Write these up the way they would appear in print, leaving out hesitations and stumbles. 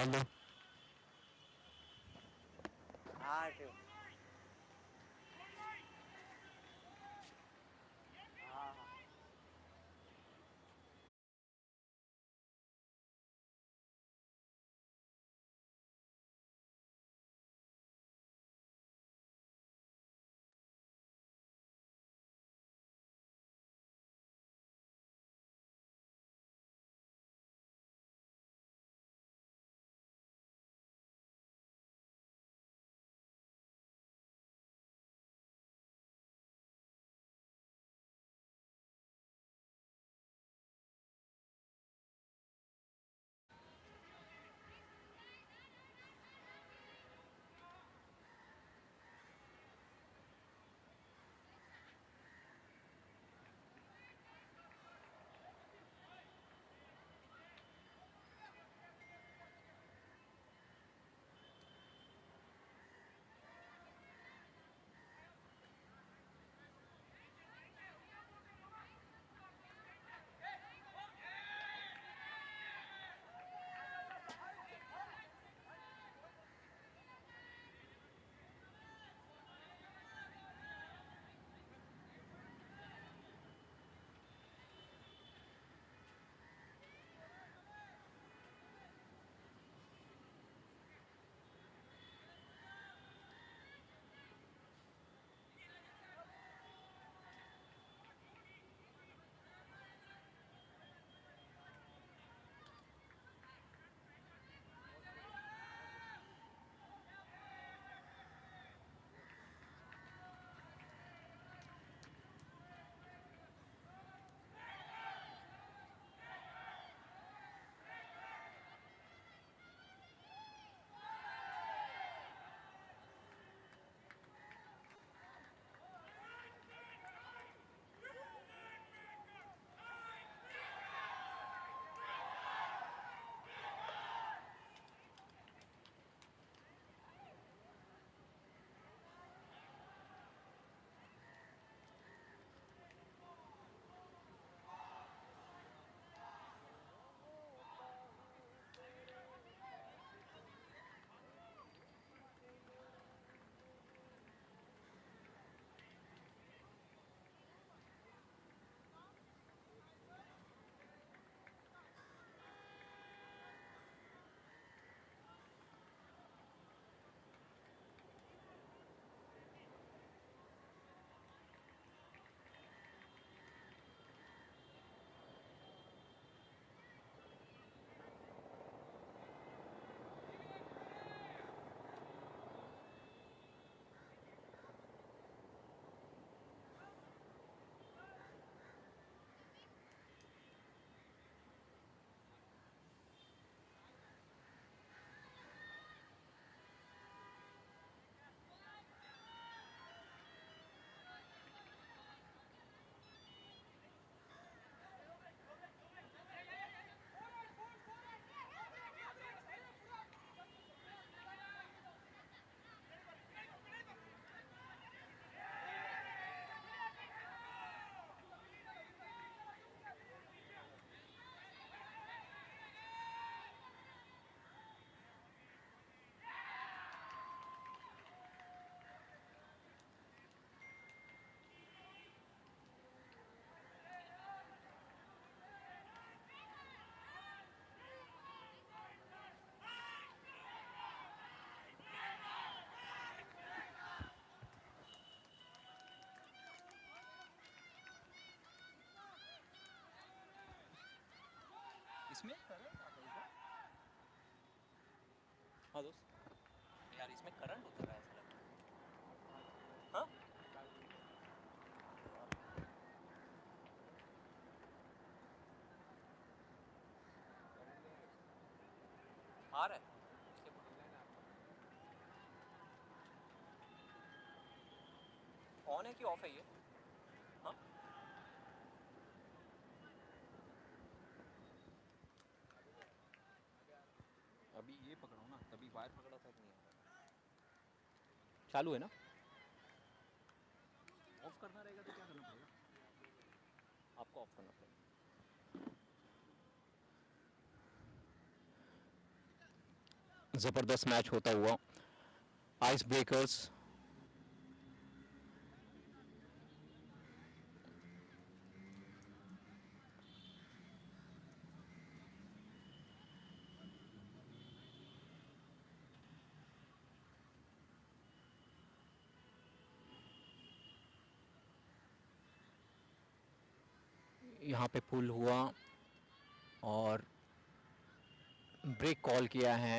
Hello. हाँ ठेव. हाँ हाँ. इसमें करंट आता है क्या? हाँ दोस्त, यार इसमें करंट उतर रहा है ऐसा लग रहा है। हाँ आ रहा है उसके ऑन है कि ऑफ है ये? हाँ अभी ये पकड़ो ना, तभी वायर पकड़ा था कि नहीं आ रहा? चालू है ना? ऑफ करना रहेगा तो क्या करना पड़ेगा? आपको ऑफ करना पड़ेगा। ज़बरदस्त मैच होता हुआ। आइस ब्रेकर्स यहाँ पे पुल हुआ और ब्रेक कॉल किया है।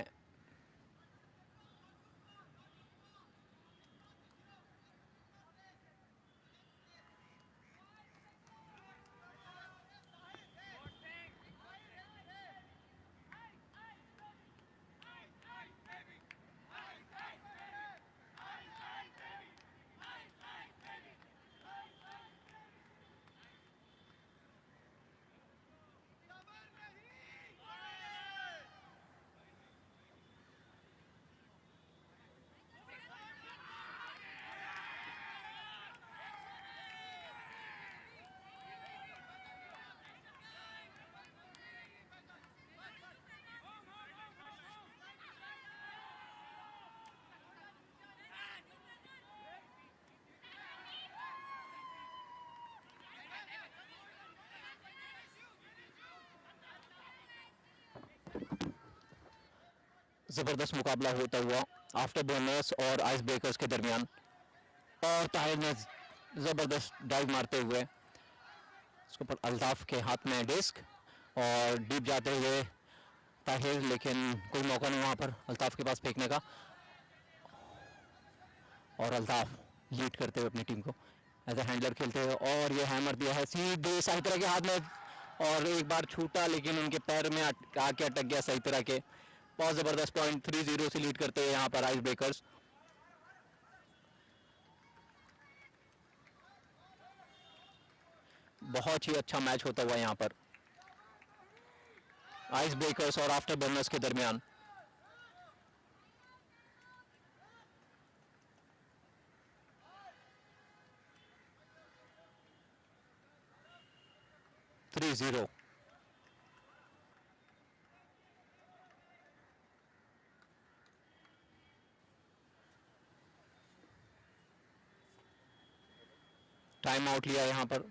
ज़बरदस्त मुकाबला होता हुआ आफ्टर बर्नर्स और आइस ब्रेकर्स के दरमियान, और ताहिर ने ज़बरदस्त डाइव मारते हुए उसके ऊपर अल्ताफ के हाथ में डिस्क और डीप जाते हुए ताहिर, लेकिन कोई मौका नहीं वहाँ पर अल्ताफ के पास फेंकने का, और अल्ताफ लीड करते हुए अपनी टीम को एज ए हैंडलर खेलते हुए, और ये हैमर दिया है सीधे सही तरह के हाथ में, और एक बार छूटा लेकिन उनके पैर में आके अटक गया सही तरह के। बहुत ज़बरदस्त पॉइंट 3-0 से लीड करते हैं यहाँ पर आइस ब्रेकर्स। बहुत ही अच्छा मैच होता हुआ यहाँ पर आइस ब्रेकर्स और आफ्टर बर्नर्स के दरमियान। Three zero. टाइम आउट लिया यहाँ पर।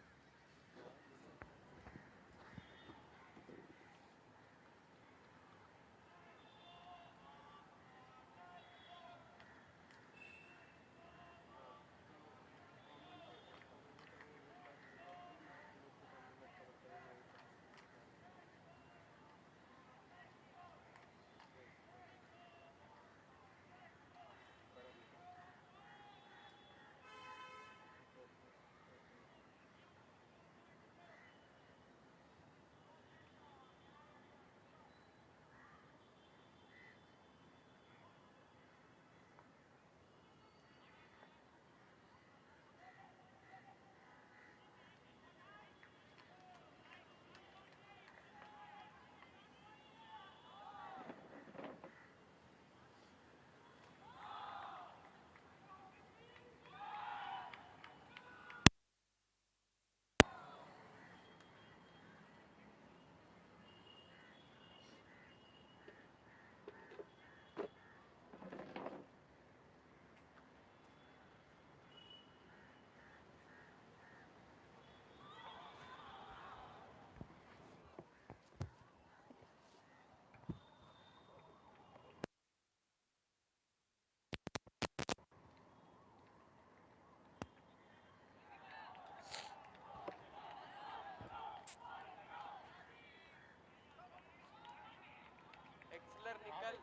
एक्सलर निकल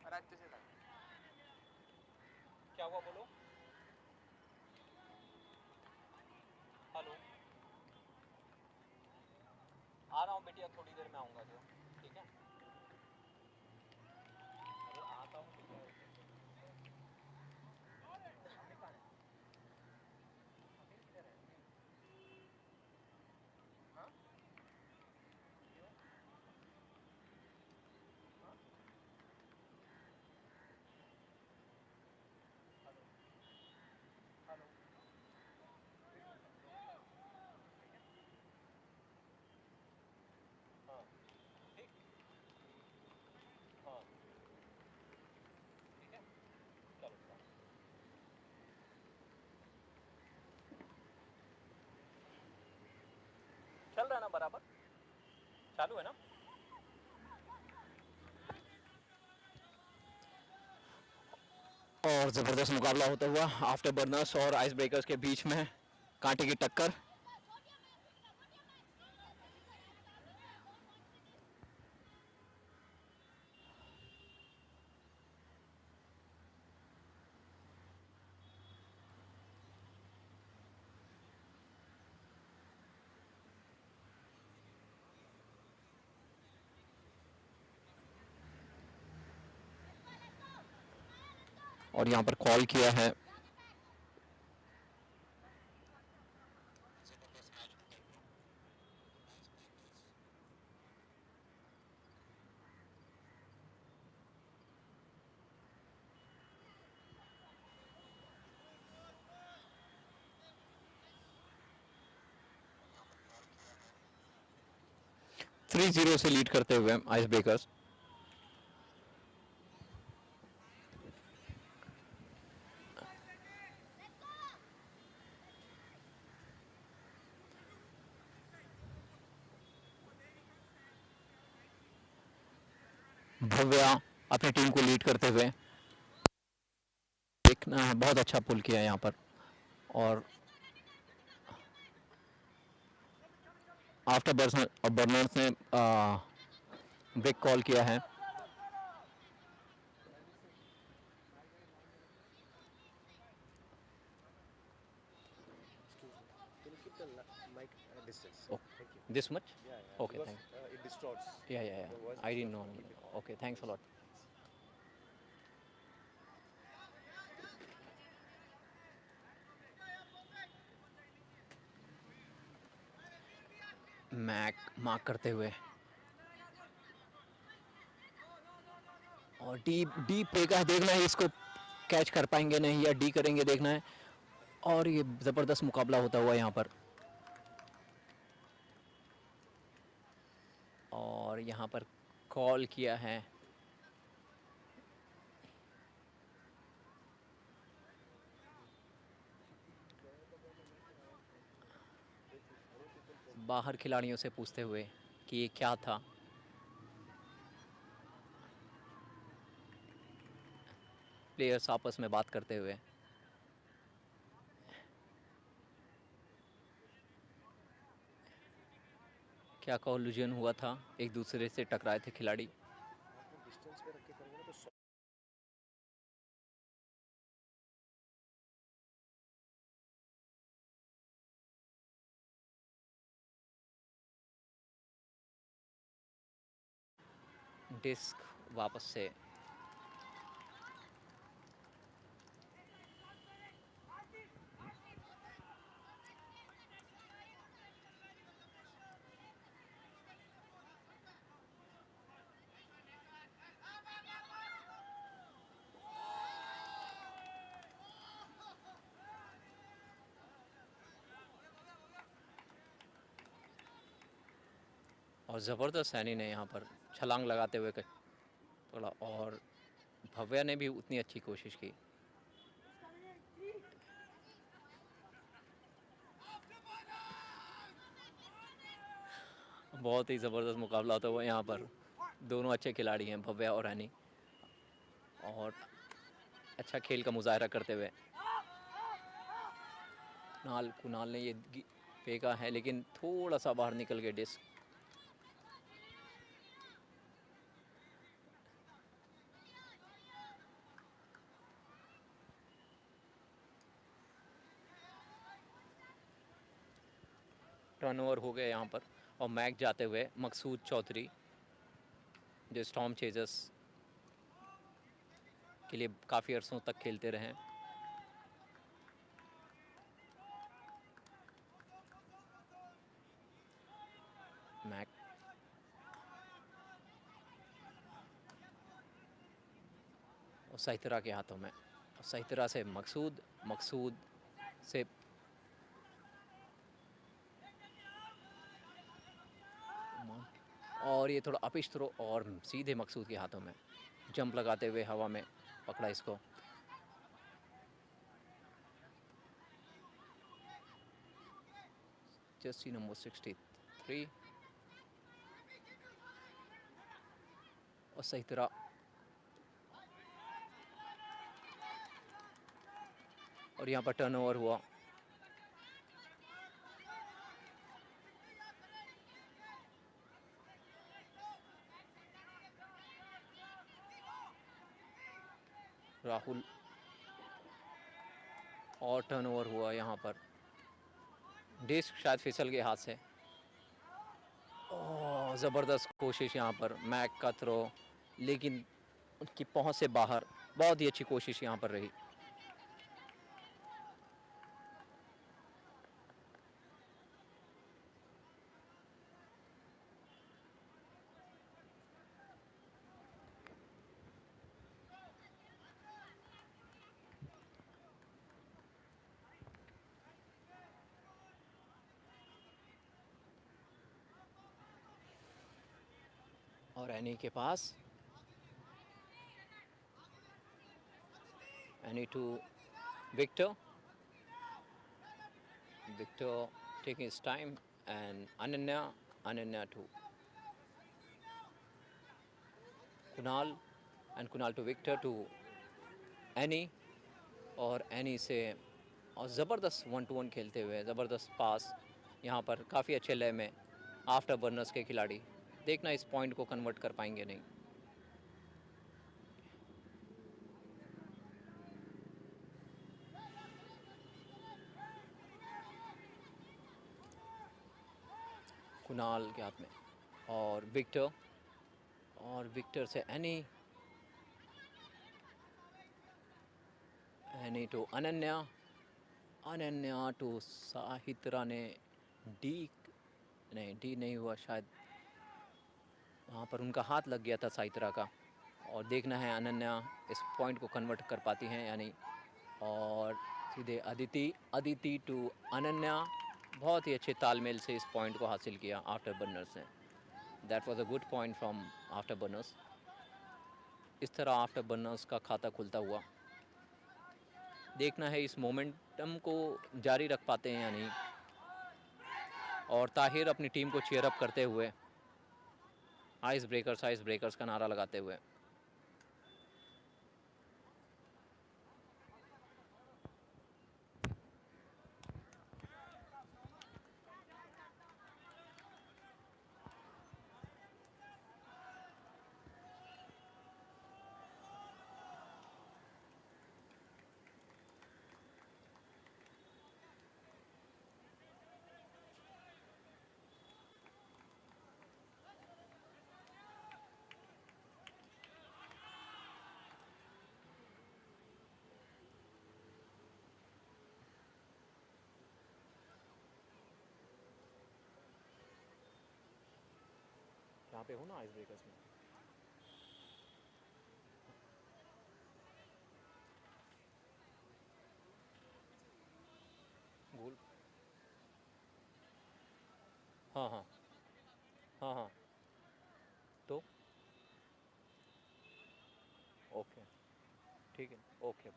और अच्छे से था। क्या हुआ बोलो। हेलो, आ रहा हूँ बेटिया, थोड़ी देर में आऊँगा जो, ठीक है। अरे आता हूँ तो क्या है? हाँ चल रहा है ना बराबर, चालू है ना। और ज़बरदस्त मुकाबला होता हुआ आफ्टर बर्नर्स और आइस ब्रेकर्स के बीच में, कांटे की टक्कर। और यहाँ पर कॉल किया है थ्री जीरो से लीड करते हुए आइस ब्रेकर्स। भव्या अपनी टीम को लीड करते हुए, एक बहुत अच्छा पुल किया यहाँ पर। और आफ्टर बर्नर्स ने ब्रेक कॉल किया है। Can you keep the mic distance? Oh, Thank you. this much? Yeah, yeah. Okay, Because thank it distorts. Yeah, The voice I didn't know. distorts. Keep it. Okay, thanks a lot. मैक मार्क करते हुए, और deep deep पे का देखना है, इसको कैच कर पाएंगे नहीं या डी करेंगे देखना है। और ये ज़बरदस्त मुकाबला होता हुआ यहाँ पर। और यहाँ पर कॉल किया है बाहर खिलाड़ियों से पूछते हुए कि ये क्या था। प्लेयर्स आपस में बात करते हुए। क्या कॉल्यूजन हुआ था, एक दूसरे से टकराए थे खिलाड़ी। आपको distance पे रख के करोगे ना तो डिस्क वापस से और ज़बरदस्त सैनी ने यहाँ पर छलांग लगाते हुए पकड़ा, और भव्या ने भी उतनी अच्छी कोशिश की। बहुत ही ज़बरदस्त मुकाबला होता हुआ यहाँ पर। दोनों अच्छे खिलाड़ी हैं, भव्या और रानी, और अच्छा खेल का मुजाहरा करते हुए। कुणाल ने ये फेंका है, लेकिन थोड़ा सा बाहर निकल गया डिस्क। टर्नओवर हो गया यहाँ पर, और मैच जाते हुए मकसूद चौधरी, जो स्टॉर्म चेजर्स के लिए काफ़ी अरसों तक खेलते रहे। मैक और सही तरह के हाथों में, और सही तरह से मकसूद से और ये थोड़ा अपिश थ्रो, और सीधे मकसूद के हाथों में जंप लगाते हुए हवा में पकड़ा इसको। जर्सी नंबर 63 3 और सही तरह और यहाँ पर टर्नओवर हुआ। राहुल और टर्नओवर हुआ यहाँ पर। डिस्क शायद फिसल गए हाथ से। ओह ज़बरदस्त कोशिश यहाँ पर, मैक का थ्रो, लेकिन उनकी पहुंच से बाहर। बहुत ही अच्छी कोशिश यहाँ पर रही। और एनी के पास, Annie to Victor, Victor taking his time and Ananya to Kunal and Kunal to Victor to Annie, और एनी से और ज़बरदस्त 1-2-1 खेलते हुए ज़बरदस्त पास यहाँ पर, काफ़ी अच्छे लय में आफ्टर बर्नर्स के खिलाड़ी। देखना इस पॉइंट को कन्वर्ट कर पाएंगे नहीं। कुणाल के हाथ में और विक्टर से एनी टू अनन्या टू साहित्रा ने डी नहीं हुआ शायद, वहाँ पर उनका हाथ लग गया था साहित्रा का। और देखना है अनन्या इस पॉइंट को कन्वर्ट कर पाती हैं या नहीं। और सीधे अदिति टू अनन्या, बहुत ही अच्छे तालमेल से इस पॉइंट को हासिल किया आफ्टर बर्नर्स ने। That was a good point from afterburners. इस तरह आफ्टर बर्नर्स का खाता खुलता हुआ। देखना है इस मोमेंटम को जारी रख पाते हैं या नहीं। और ताहिर अपनी टीम को चीयर अप करते हुए आइस ब्रेकर्स का नारा लगाते हुए। यहाँ पे हो ना आइस ब्रेकर्स में। गोल, हाँ हाँ हाँ हाँ, तो ओके ठीक है ओके।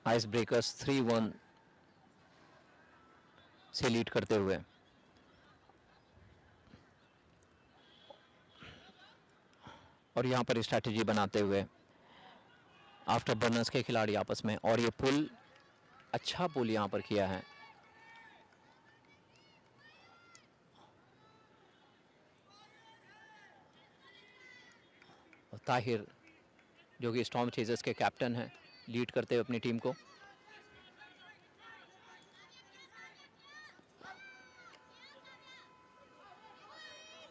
आइस ब्रेकर्स 3-1 से लीड करते हुए। और यहाँ पर स्ट्रैटेजी बनाते हुए आफ्टर बर्नर्स के खिलाड़ी आपस में। और ये पुल, अच्छा पुल यहाँ पर किया है। और ताहिर जो कि स्टॉर्म चेजर्स के कैप्टन हैं, लीड करते हुए अपनी टीम को।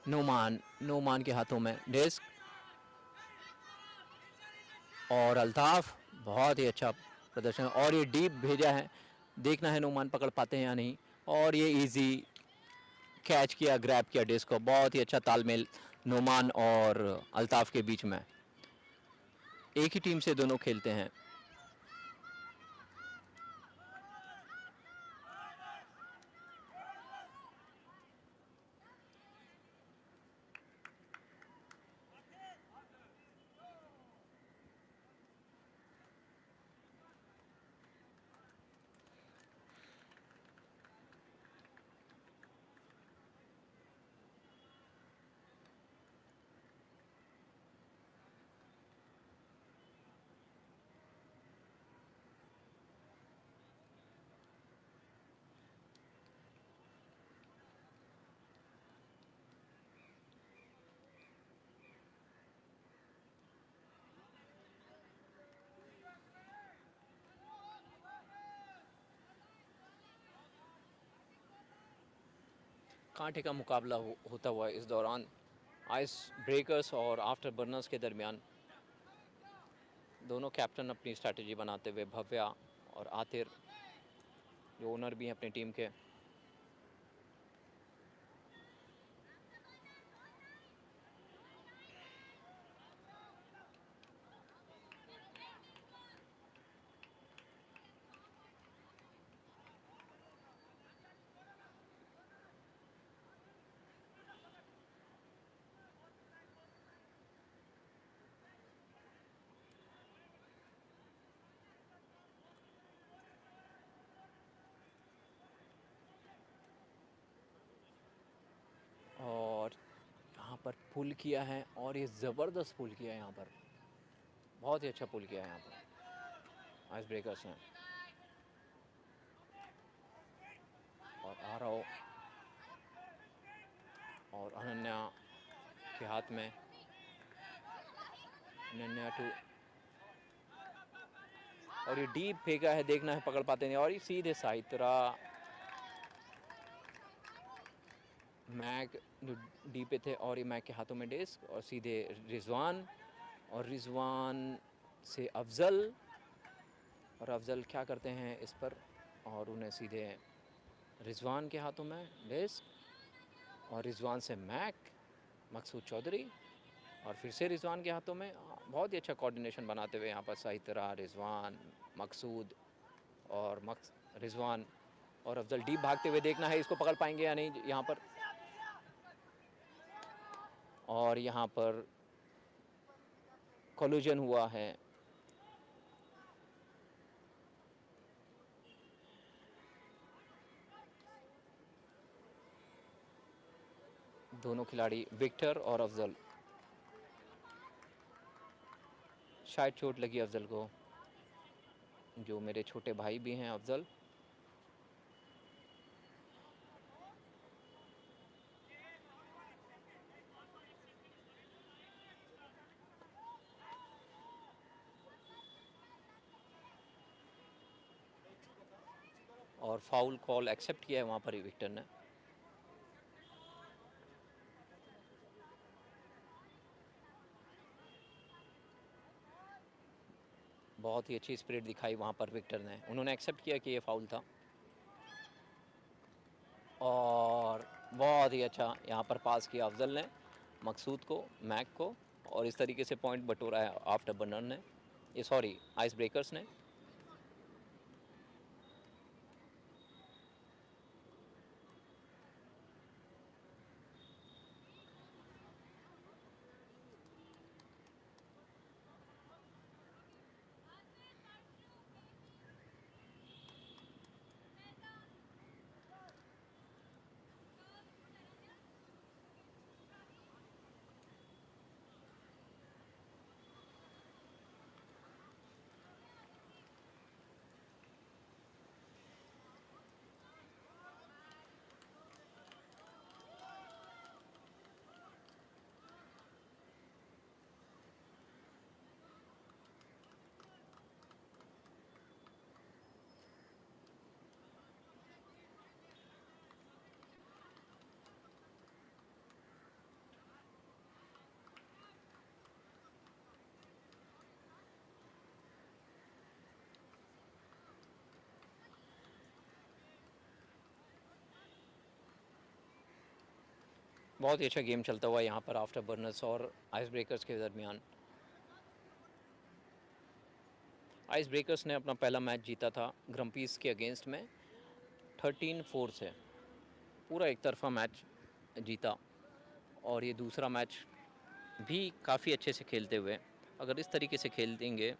नोमान के हाथों में डिस्क, और अल्ताफ बहुत ही अच्छा प्रदर्शन। और ये डीप भेजा है, देखना है नोमान पकड़ पाते हैं या नहीं। और ये इजी कैच किया, ग्रैब किया डिस्क को। बहुत ही अच्छा तालमेल नोमान और अल्ताफ के बीच में। एक ही टीम से दोनों खेलते हैं। कांटे का मुकाबला होता हुआ इस दौरान आइस ब्रेकर्स और आफ्टर बर्नर्स के दरमियान। दोनों कैप्टन अपनी स्ट्रैटेजी बनाते हुए, भव्या और आतिर जो ओनर भी हैं अपनी टीम के। और यहाँ पर पुल किया है और ये ज़बरदस्त पुल किया है यहाँ पर, बहुत ही अच्छा पुल किया है यहाँ पर आइस ब्रेकर्स ने। और आरव और अनन्या के हाथ में, अनन्या टू, और ये डीप फेंका है, देखना है पकड़ पाते नहीं, और ये सीधे साहित्रा मैक जो डीप पे थे और ये मैक के हाथों में डिस्क और सीधे रिजवान, और रिजवान से अफजल, और अफजल क्या करते हैं इस पर, और उन्हें सीधे रिजवान के हाथों में डिस्क, और रिजवान से मैक, मकसूद चौधरी, और फिर से रिजवान के हाथों में। बहुत ही अच्छा कोऑर्डिनेशन बनाते हुए यहाँ पर साहित्रा, रिजवान, मकसूद और रिजवान और अफजल डीप भागते हुए, देखना है इसको पकड़ पाएंगे या नहीं यहाँ पर। और यहाँ पर कोलिजन हुआ है, दोनों खिलाड़ी विक्टर और अफजल। शायद चोट लगी अफजल को, जो मेरे छोटे भाई भी हैं अफजल। और फाउल कॉल एक्सेप्ट किया है वहाँ पर ही विक्टर ने। बहुत ही अच्छी स्पिरिट दिखाई वहाँ पर विक्टर ने, उन्होंने एक्सेप्ट किया कि ये फाउल था। और बहुत ही अच्छा यहाँ पर पास किया अफजल ने मकसूद को, मैक को, और इस तरीके से पॉइंट बटोरा है आफ्टर बर्नर ने, ये सॉरी आइस ब्रेकर्स ने। बहुत ही अच्छा गेम चलता हुआ यहाँ पर आफ्टर बर्नर्स और आइस ब्रेकर्स के दरमियान। आइस ब्रेकर्स ने अपना पहला मैच जीता था ग्रम्पीस के अगेंस्ट में 13-4 से, पूरा एक तरफा मैच जीता। और ये दूसरा मैच भी काफ़ी अच्छे से खेलते हुए, अगर इस तरीके से खेल देंगे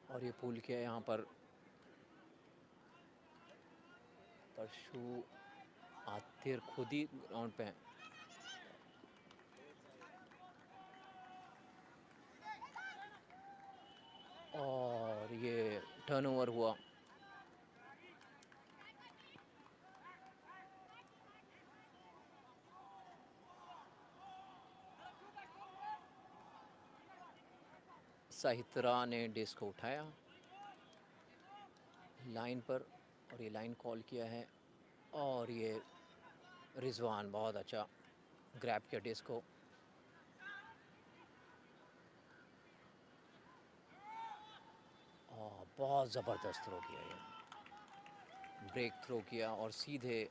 और ये पुल किया यहाँ पर परशु आतिर खुद ही ग्राउंड पे हैं। और ये टर्नओवर हुआ। साहित्रा ने डिस्क को उठाया लाइन पर और ये लाइन कॉल किया है और ये रिजवान बहुत अच्छा ग्रैब किया डिस्क को। और बहुत ज़बरदस्त थ्रो किया ये, ब्रेक थ्रो किया और सीधे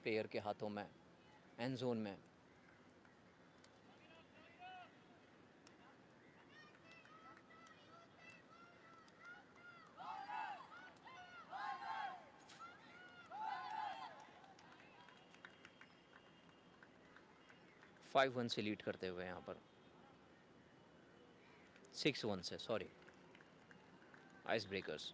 प्लेयर के हाथों में एंड जोन में। फाइव 1 से लीड करते हुए यहाँ पर 6-1 से, सॉरी, आइस ब्रेकर्स।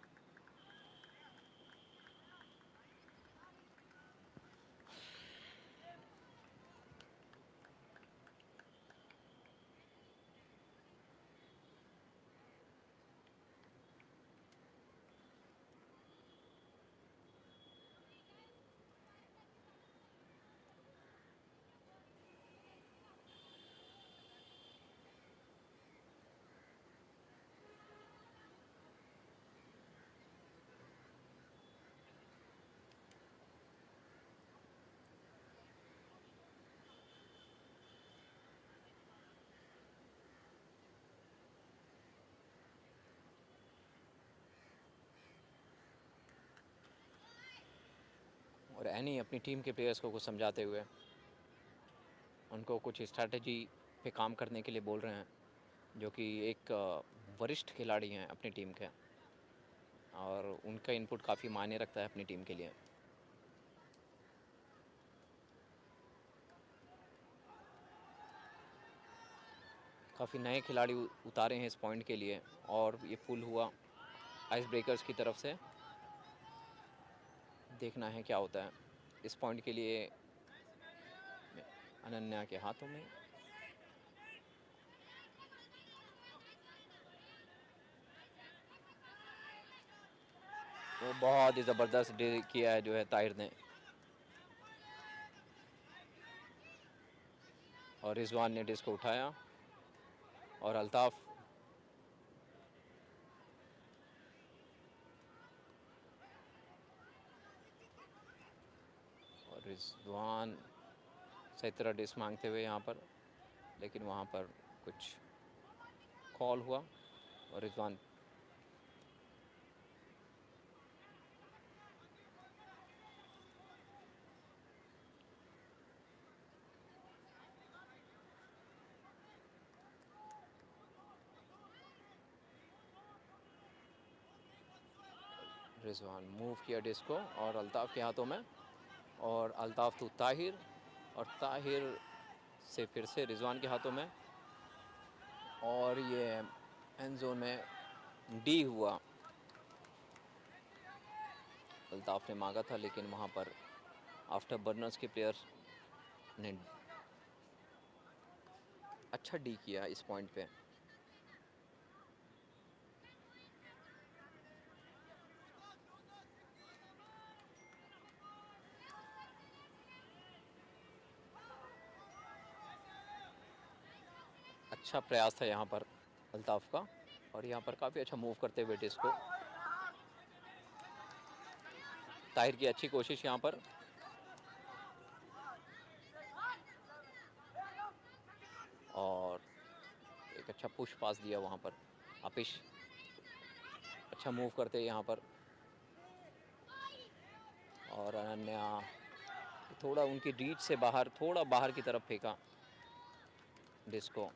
और एनी अपनी टीम के प्लेयर्स को कुछ समझाते हुए उनको कुछ स्ट्रैटेजी पे काम करने के लिए बोल रहे हैं, जो कि एक वरिष्ठ खिलाड़ी हैं अपनी टीम के और उनका इनपुट काफ़ी मायने रखता है अपनी टीम के लिए। काफ़ी नए खिलाड़ी उतारे हैं इस पॉइंट के लिए और ये पुल हुआ आइस ब्रेकर्स की तरफ से। देखना है क्या होता है इस पॉइंट के लिए अनन्या के हाथों में। वो बहुत ही ज़बरदस्त डे किया है जो है ताहिर ने, और रिजवान ने डिस्क को उठाया और अल्ताफ़ और रिजवान सही तरह डिस्क मांगते हुए यहाँ पर, लेकिन वहाँ पर कुछ कॉल हुआ और रिजवान रिजवान मूव किया डिस्क को और अल्ताफ़ के हाथों में, और अल्ताफ़ तो ताहिर, और ताहिर से फिर से रिजवान के हाथों में, और ये एंड जोन में डी हुआ। अल्ताफ़ ने मांगा था लेकिन वहाँ पर आफ्टर बर्नर्स के प्लेयर ने अच्छा डी किया इस पॉइंट पे। अच्छा प्रयास था यहाँ पर अल्ताफ़ का, और यहाँ पर काफ़ी अच्छा मूव करते हुए डिस्क को ताहिर की अच्छी कोशिश यहाँ पर, और एक अच्छा पुश पास दिया वहाँ पर आपिश, अच्छा मूव करते यहाँ पर, और अनन्या थोड़ा उनकी रीच से बाहर, थोड़ा बाहर की तरफ फेंका डिस्क को।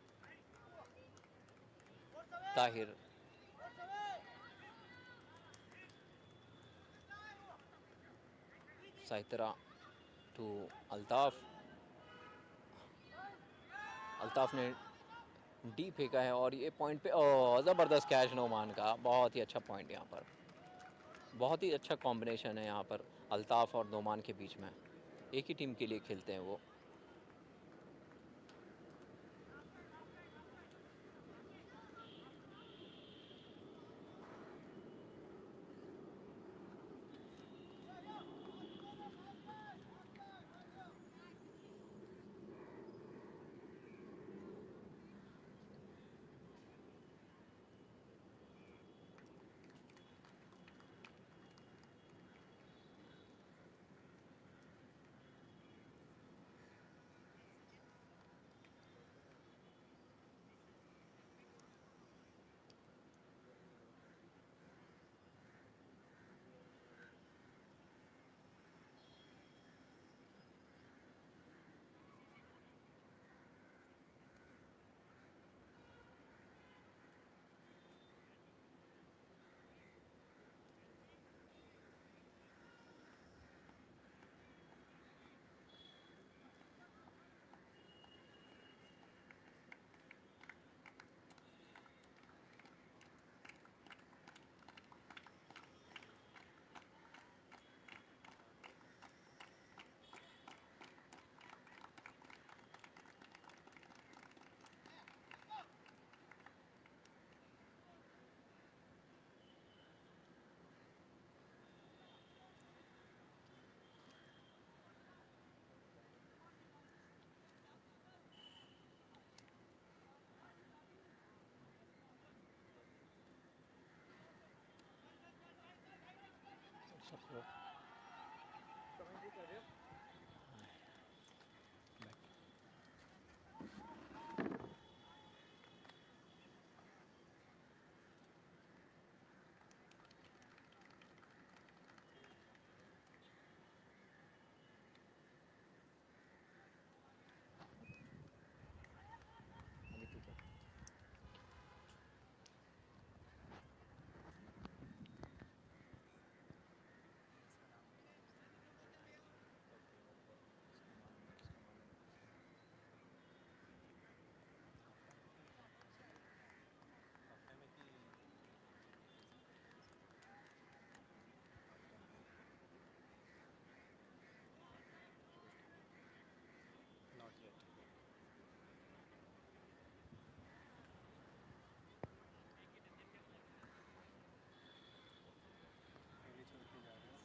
ताहिर साहित्रा टू अल्ताफ़, अल्ताफ़ ने डी फेंका है और ये पॉइंट पे ज़बरदस्त कैच नोमान का, बहुत ही अच्छा पॉइंट यहाँ पर, बहुत ही अच्छा कॉम्बिनेशन है यहाँ पर अल्ताफ़ और नोमान के बीच में, एक ही टीम के लिए खेलते हैं वो। सबको कमेंट्री कर रहे हो? अभी ठीक है. Not yet. पहले छोड़ के जा रहे हो.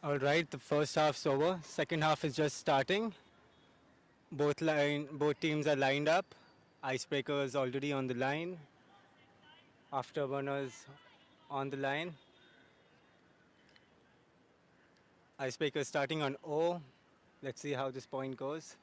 All right, the first half's over. Second half is just starting. Both teams are lined up. Icebreakers already on the line. Afterburners on the line. Icebreakers starting on O. Let's see how this point goes.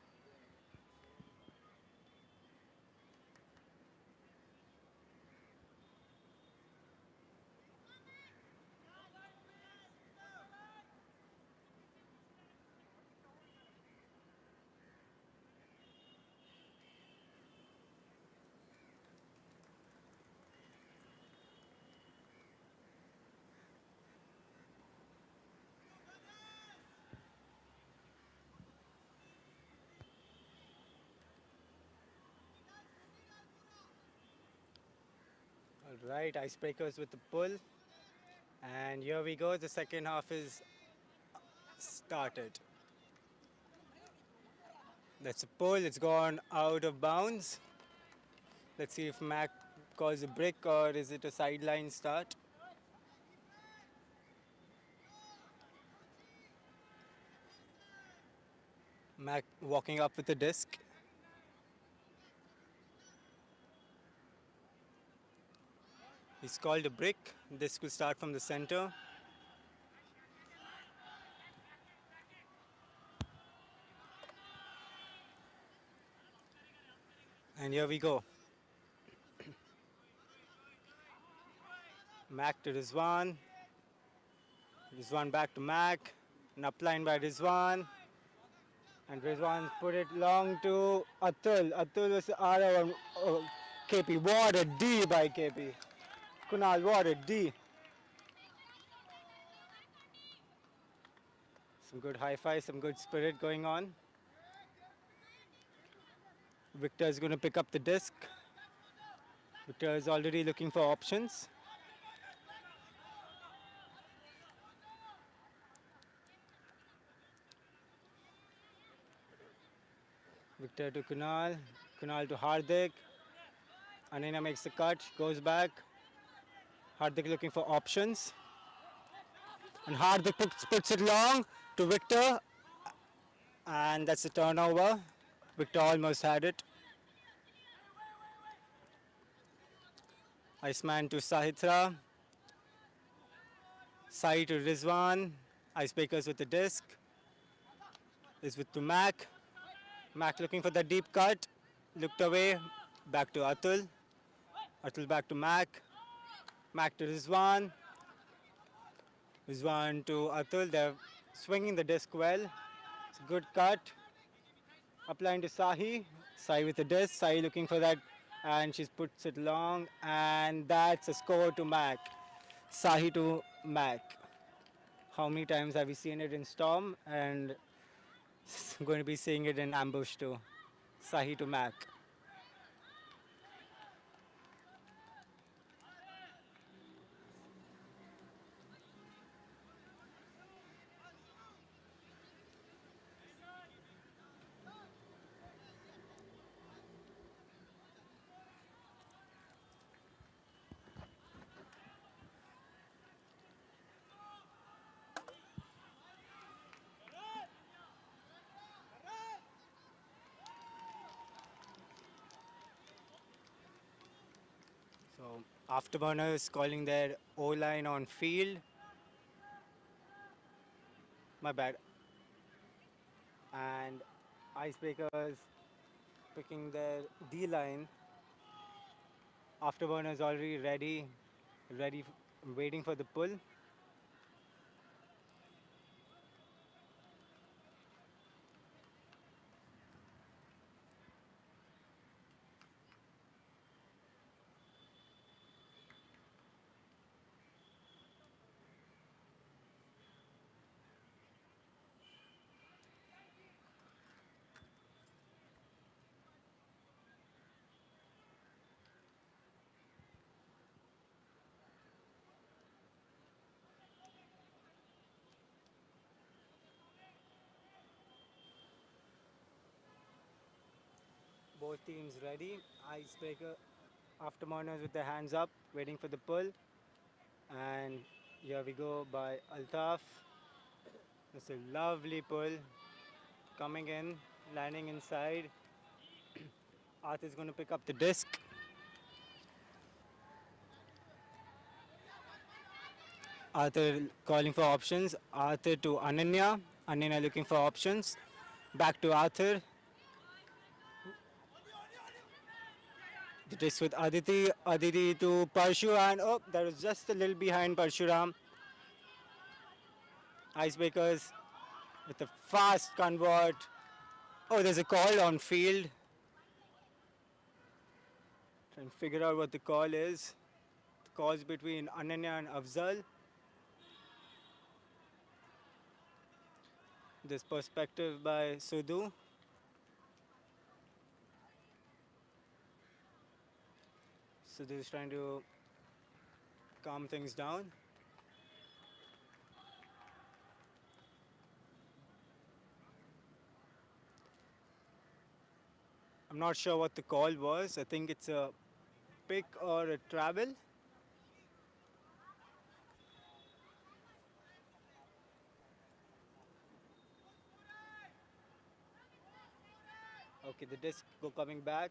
All right, Icebreakers with the pull. And here we go. The second half is started. That's a pull. It's gone out of bounds. Let's see if Mac calls a break or is it a sideline start. Mac walking up with the disc. It's called a brick. Disc will start from the center. And here we go. Mac to Rizwan. Rizwan back to Mac. An upline by Rizwan. And Rizwan put it long to Atul. Atul was RO on KP. What a D by KP. Kunal, what a D. Some good hi-fi, some good spirit going on. Victor is going to pick up the disc. Victor is already looking for options. Victor to Kunal. Kunal to Hardik. Anina makes the cut, goes back. Hardik looking for options. And Hardik puts it long to Victor. And that's a turnover. Victor almost had it. Iceman to Sahitra. Sai to Rizwan. Icebreakers with the disc. Is with to Mac. Mac looking for the deep cut. Looked away. Back to Atul. Atul back to Mac. Mac to Rizwan. Rizwan to Atul. They're swinging the disc well. It's a good cut. Upline to Sahi. Sahi with the disc. Sahi looking for that. And she puts it long. And that's a score to Mac. Sahi to Mac. How many times have we seen it in Storm? And I'm going to be seeing it in Ambush too. Sahi to Mac. So Afterburners calling their O-line on field. My bad. And Icebreakers picking their D-line. Afterburners already ready, waiting for the pull. Both teams ready. Afterburners with their hands up, waiting for the pull. And here we go by Altaf. It's a lovely pull. Coming in, landing inside. Arth is going to pick up the disc. Arthur calling for options. Arthur to Ananya. Ananya looking for options. Back to Arthur. The disc with Aditi. Aditi to Parshu. And oh, that was just a little behind Parshuram. Icebreakers with a fast convert. Oh, there's a call on field. Trying to figure out what the call is. The call's between Ananya and Afzal. This perspective by Sudhu. Sudhu is trying to calm things down. I'm not sure what the call was. I think it's a pick or a travel. Okay, the disc go coming back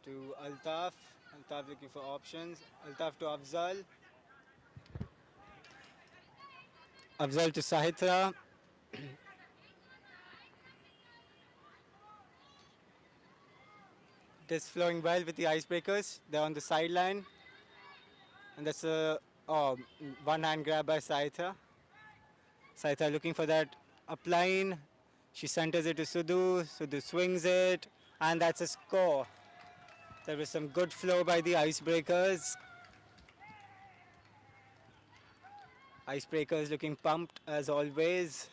to Altaf. Altaf looking for options. Altaf to Afzal. Afzal to Sahitra. Disc flowing well with the icebreakers. They're on the sideline. And that's a one hand grab by Sahitra. Sahitra looking for that upline. She centers it to Sudhu. Sudhu swings it. And that's a score. There was some good flow by the icebreakers. Icebreakers looking pumped as always.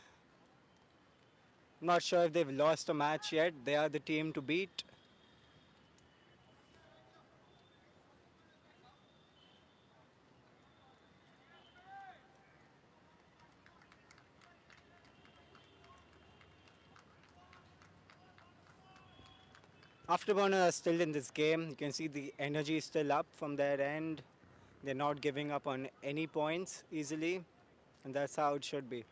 Not sure if they've lost a match yet. They are the team to beat. Afterburner are still in this game. You can see the energy is still up from their end. They're not giving up on any points easily. And that's how it should be.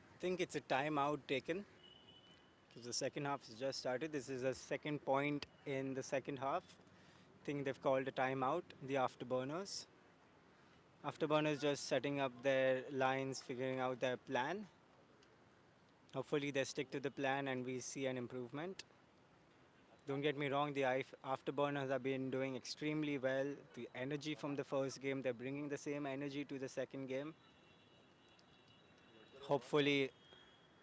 I think it's a timeout taken. Because the second half has just started. This is a second point in the second half. I think they've called a timeout, the Afterburners. Afterburners just setting up their lines, figuring out their plan. Hopefully they stick to the plan and we see an improvement. Don't get me wrong, the Afterburners have been doing extremely well. The energy from the first game, they're bringing the same energy to the second game. Hopefully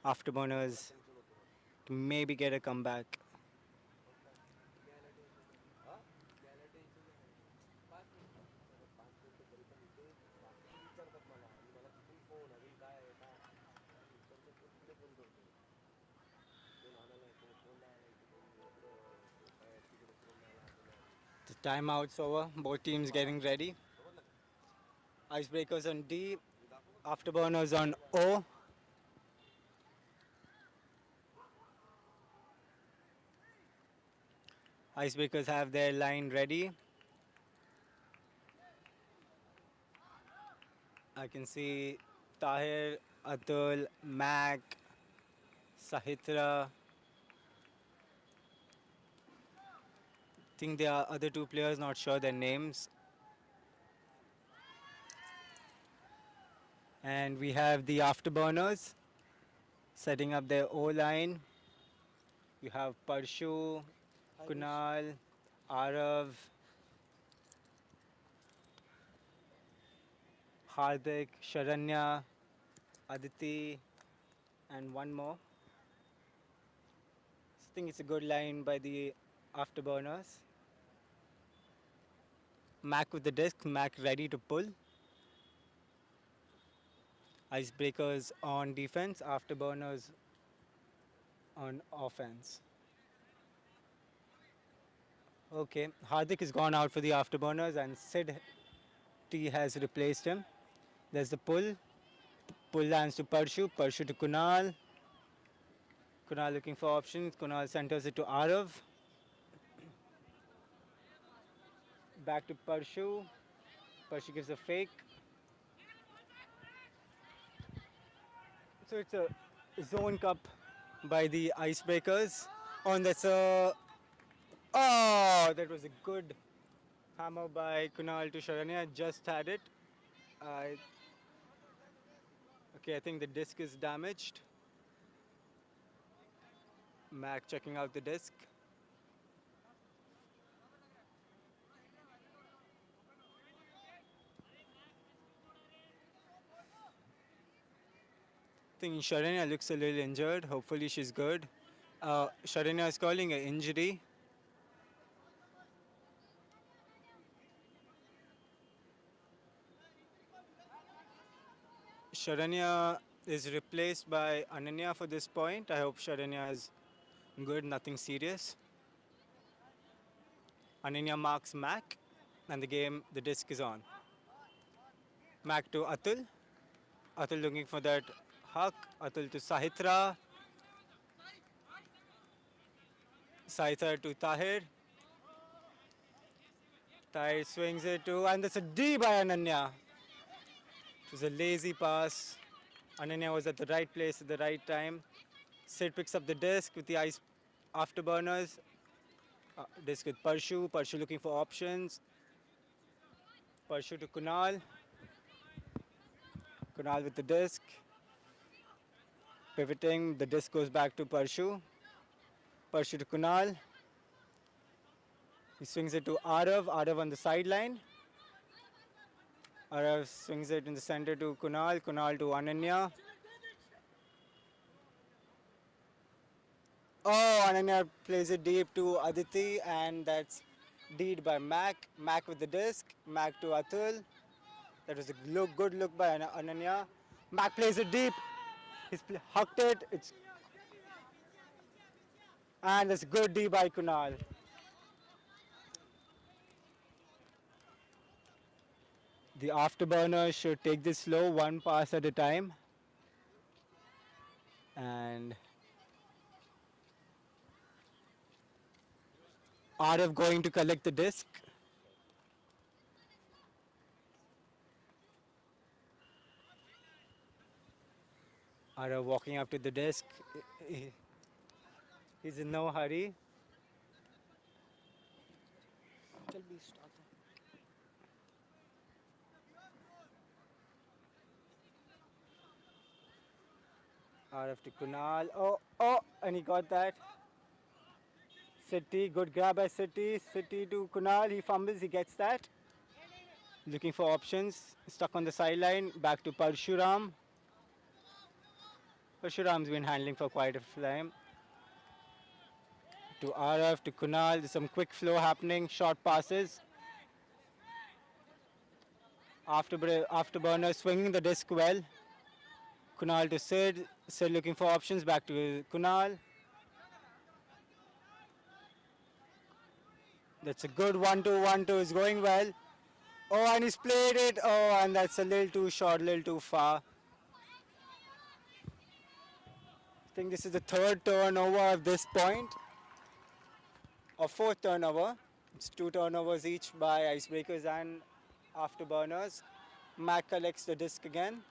Afterburners maybe get a comeback. The timeout's over. Both teams getting ready. Icebreakers on D. Afterburners on O. Icebreakers have their line ready. I can see Tahir, Atul, Mac, Sahitra. Think there are other two players, not sure their names. And we have the Afterburners setting up their O line. You have Parshu, Kunal, Arav, Hardik, Sharanya, Aditi, and one more. I think it's a good line by the Afterburners. Mac with the disc, Mac ready to pull. Icebreakers on defense, Afterburners on offense. Okay, Hardik has gone out for the Afterburners and Sid T has replaced him. There's the pull. Pull lands to Parshu, Parshu to Kunal. Kunal looking for options. Kunal centers it to Arav. Back to Parshu. Parshu gives a fake. So it's a zone cup by the Icebreakers. On that's a... Oh, that was a good hammer by Kunal to Sharanya. Just had it. Okay, I think the disc is damaged. Mac checking out the disc. I think Sharanya looks a little injured. Hopefully she's good. Sharanya is calling an injury. Sharanya is replaced by Ananya for this point. I hope Sharanya is good, nothing serious. Ananya marks Mac, and the disc is on. Mac to Atul. Atul looking for that huck. Atul to Sahitra. Sahitra to Tahir. Tahir swings it to, and that's a D by Ananya. It was a lazy pass. Ananya was at the right place at the right time. Sid picks up the disc with the ice afterburners. Disc with Parshu. Parshu looking for options. Parshu to Kunal. Kunal with the disc. Pivoting, the disc goes back to Parshu. Parshu to Kunal. He swings it to Arav. Arav on the sideline. Arav swings it in the center to Kunal. Kunal to Ananya. Oh, Ananya plays it deep to Aditi, and that's D'd by Mac. Mac with the disc. Mac to Atul. That was a good look by Ananya. Mac plays it deep. He's hucked it. And that's good D by Kunal. The afterburners should take this slow, one pass at a time. And Arav going to collect the disc. Arav walking up to the disc. He's in no hurry. Arav to Kunal. Oh, and he got that. City, good grab by City. City to Kunal. He fumbles, he gets that. Looking for options. Stuck on the sideline. Back to Parshuram. Parshuram's been handling for quite a time. To Arav, to Kunal. There's some quick flow happening. Short passes. Afterburner swinging the disc well. Kunal to Sid. Sid looking for options. Back to Kunal. That's a good 1-2-1-2. It's going well. Oh, and he's played it. Oh, and that's a little too short, a little too far. I think this is the third turnover of this point. Or fourth turnover. It's 2 turnovers each by Icebreakers and Afterburners. Mac collects the disc again.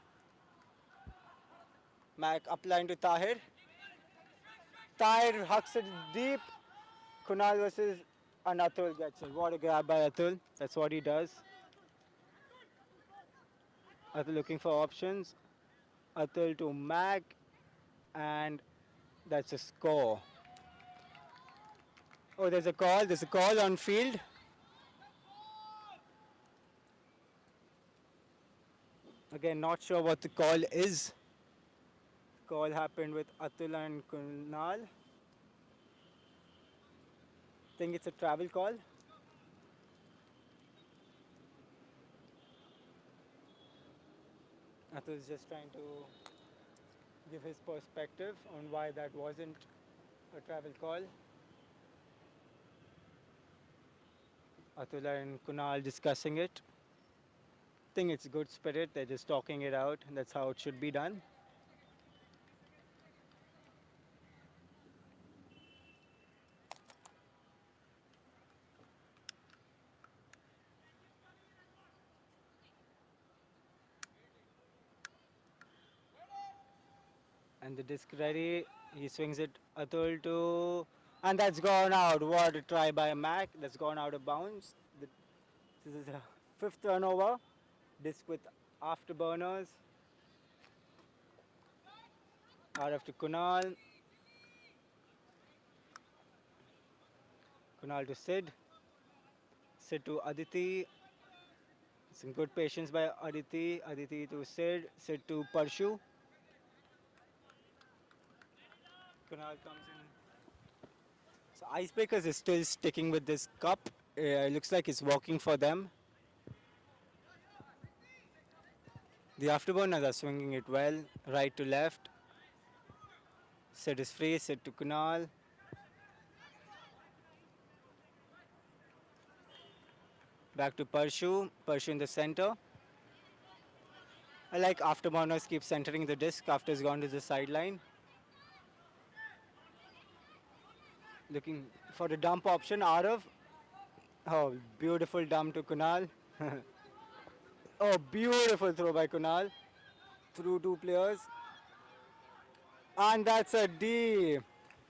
Mac upline to Tahir. Tahir hucks it deep. Kunal versus Atul gets it. What a grab by Atul. That's what he does. Atul looking for options. Atul to Mac. And that's a score. Oh, there's a call. There's a call on field. Again, not sure what the call is. Call happened with Atul and Kunal. Think it's a travel call. Atul's just trying to give his perspective on why that wasn't a travel call. Atul and Kunal discussing it. Think it's good spirit. They're just talking it out, and that's how it should be done. And the disc ready. He swings it Atul to, and that's gone out. What a try by Mac. That's gone out of bounds. This is a 5th turnover. Disc with Afterburners. RF to Kunal. Kunal to Sid. Sid to Aditi. Some good patience by Aditi. Aditi to Sid. Sid to Parshu. Kunal comes in. So Icebreakers is still sticking with this cup. Looks like it's working for them. The Afterburners are swinging it well, right to left. Set is free, set to Kunal. Back to Parshu, Parshu in the center. I like Afterburners keep centering the disc after it's gone to the sideline. Looking for the dump option, Arav. Oh, beautiful dump to Kunal. Oh, beautiful throw by Kunal. Through two players. And that's a D.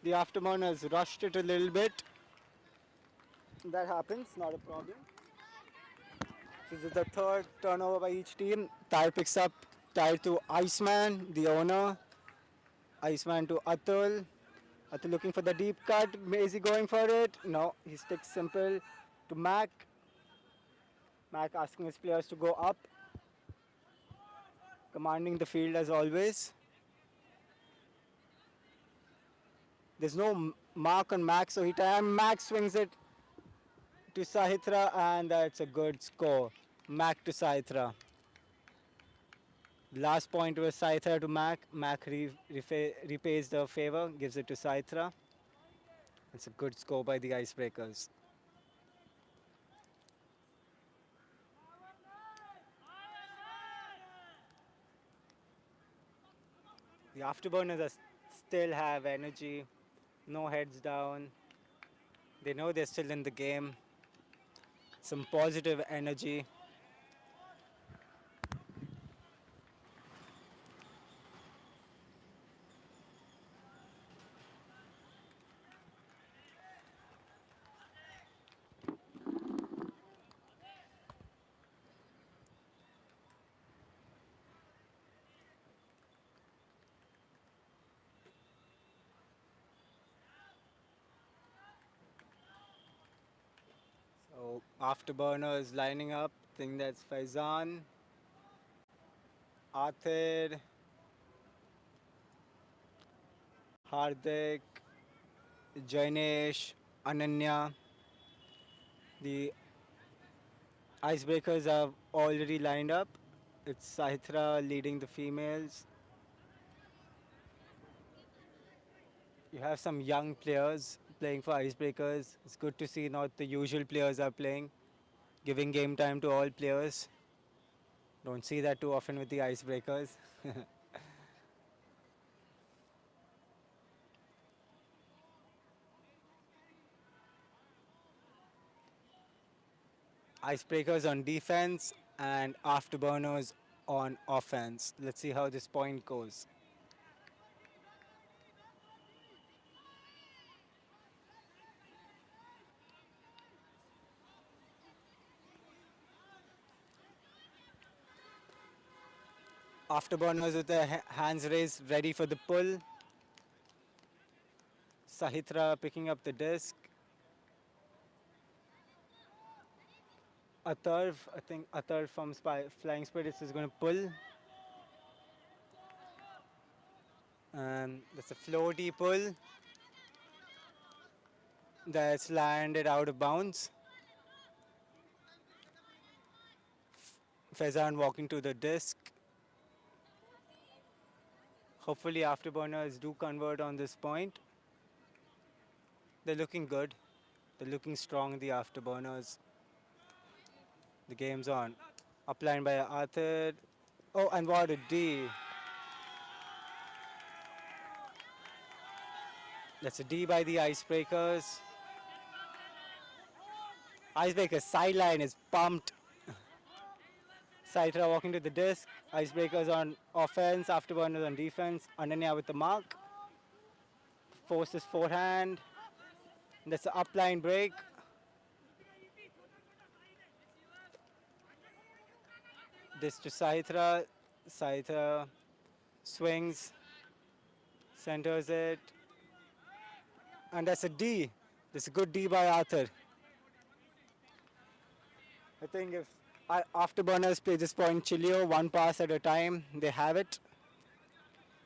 The Afterburners rushed it a little bit. That happens, not a problem. So this is the third turnover by each team. Tyre picks up, Tyre to Iceman, the owner. Iceman to Atul. Atul looking for the deep cut. Is he going for it? No, he sticks simple to Mac. Mac asking his players to go up. Commanding the field as always. There's no mark on Mac, so Mac swings it to Sahitra, and that's a good score. Mac to Sahitra. Last point was Sahitra to Mac. Mac repays the favor, gives it to Sahitra. It's a good score by the Icebreakers. The Afterburners still have energy, no heads down. They know they're still in the game. Some positive energy. So Afterburners lining up. I think that's Faizan, Athir, Hardik, Jainesh, Ananya. The Icebreakers have already lined up. It's Sahitra leading the females. You have some young players playing for Icebreakers. It's good to see not the usual players are playing, giving game time to all players. Don't see that too often with the Icebreakers. Icebreakers on defense and Afterburners on offense. Let's see how this point goes. Afterburners with their hands raised, ready for the pull. Sahitra picking up the disc. Atarv, I think Atarv from Flying Spirits is going to pull. And that's a floaty pull. That's landed out of bounds. Faizan walking to the disc. Hopefully Afterburners do convert on this point. They're looking good. They're looking strong, the Afterburners. The game's on. Upline by Arthur. Oh, and what a D. That's a D by the Icebreakers. Icebreakers sideline is pumped. Saitra walking to the disc. Icebreakers on offense, Afterburners on defense. Ananya with the mark. Forces forehand. That's the upline break. This to Saitra. Saitra swings. Centers it. And that's a D. That's a good D by Arthur. I think if Afterburners play this point Chilio, one pass at a time, they have it.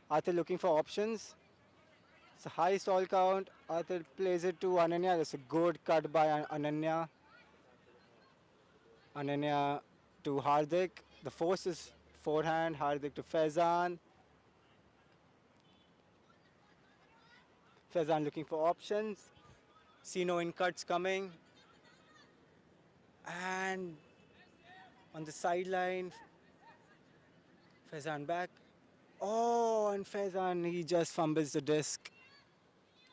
Arthur looking for options. It's a high stall count. Arthur plays it to Ananya. That's a good cut by Ananya. Ananya to Hardik. The force is forehand. Hardik to Faizan. Faizan looking for options. See no in cuts coming. And on the sideline, Faizan back. Oh, and Faizan, he just fumbles the disc.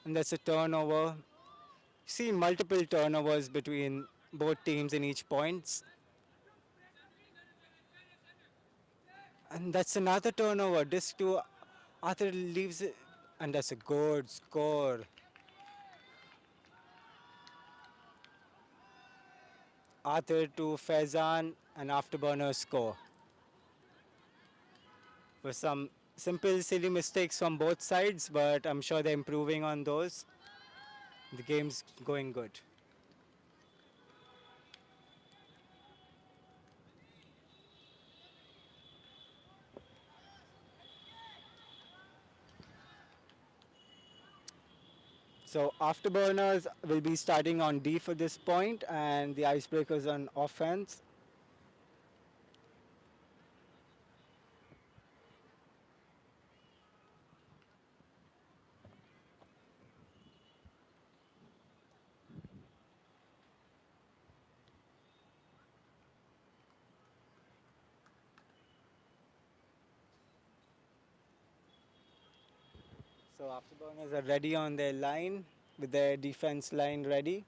And that's a turnover. See multiple turnovers between both teams in each points. And that's another turnover. Disc to Arthur leaves it. And that's a good score. Arthur to Faizan and Afterburners score. For some simple silly mistakes from both sides, but I'm sure they're improving on those. The game's going good. So Afterburners will be starting on D for this point, and the Icebreakers on offense. So Afterburners are ready on their line with their defense line ready.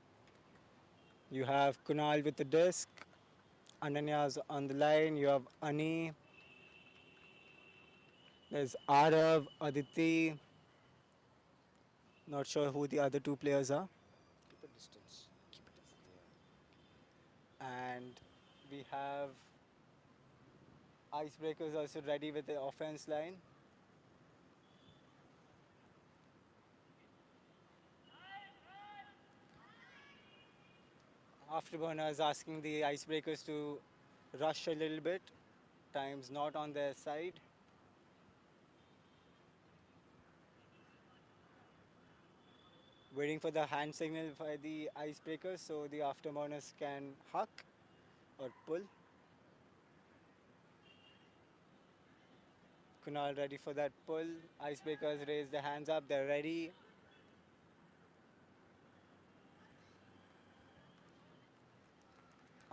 You have Kunal with the disc. Ananya's on the line. You have Ani. There's Arav, Aditi. Not sure who the other two players are. Keep a distance. And we have Icebreakers also ready with the offense line. Afterburners asking the Icebreakers to rush a little bit. Time's not on their side. Waiting for the hand signal by the Icebreakers so the Afterburners can huck or pull. Kunal ready for that pull. Icebreakers raise their hands up. They're ready.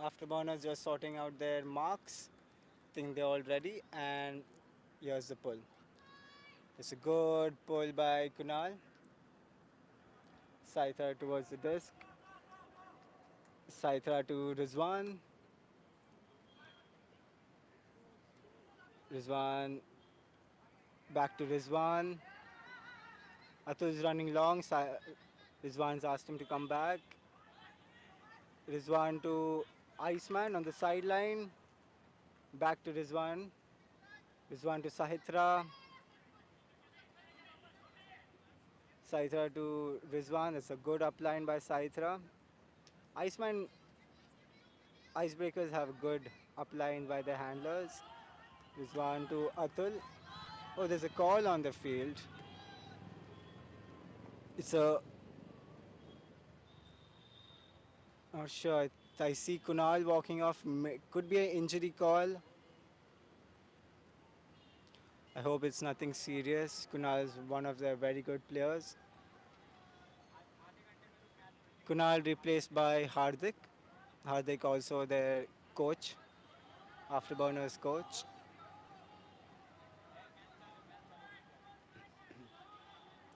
Afterburners just sorting out their marks. Think they're all ready. And here's the pull. It's a good pull by Kunal. Saithra towards the disc. Saithra to Rizwan. Rizwan back to Rizwan. Atul is running long. Rizwan's asked him to come back. Rizwan to Iceman on the sideline. Back to Rizwan. Rizwan to Sahitra. Sahitra to Rizwan. It's a good upline by Sahitra. Iceman, Icebreakers have a good upline by the handlers. Rizwan to Atul. Oh, there's a call on the field. It's a... Not sure. I see Kunal walking off. Could be an injury call. I hope it's nothing serious. Kunal is one of their very good players. Kunal replaced by Hardik. Hardik also their coach, Afterburners coach.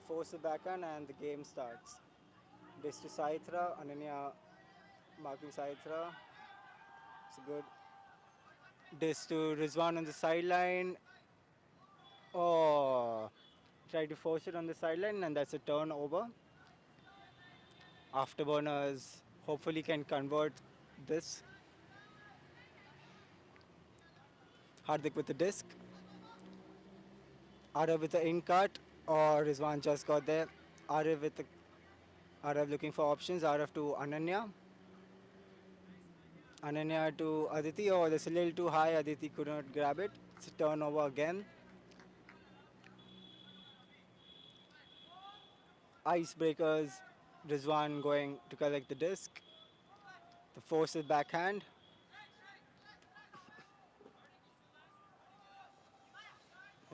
Force the backhand and the game starts. This to Saitra, Ananya marking Saitra. It's a good. This to Rizwan on the sideline. Oh, try to force it on the sideline and that's a turnover. Afterburners hopefully can convert this. Hardik with the disc. Arav with the in cut. Or Rizwan just got there. Arav with the Arav looking for options. Arav to Ananya. Ananya to Aditi. Oh, that's a little too high. Aditi could not grab it. It's a turnover again. Icebreakers. Rizwan going to collect the disc. The force is backhand.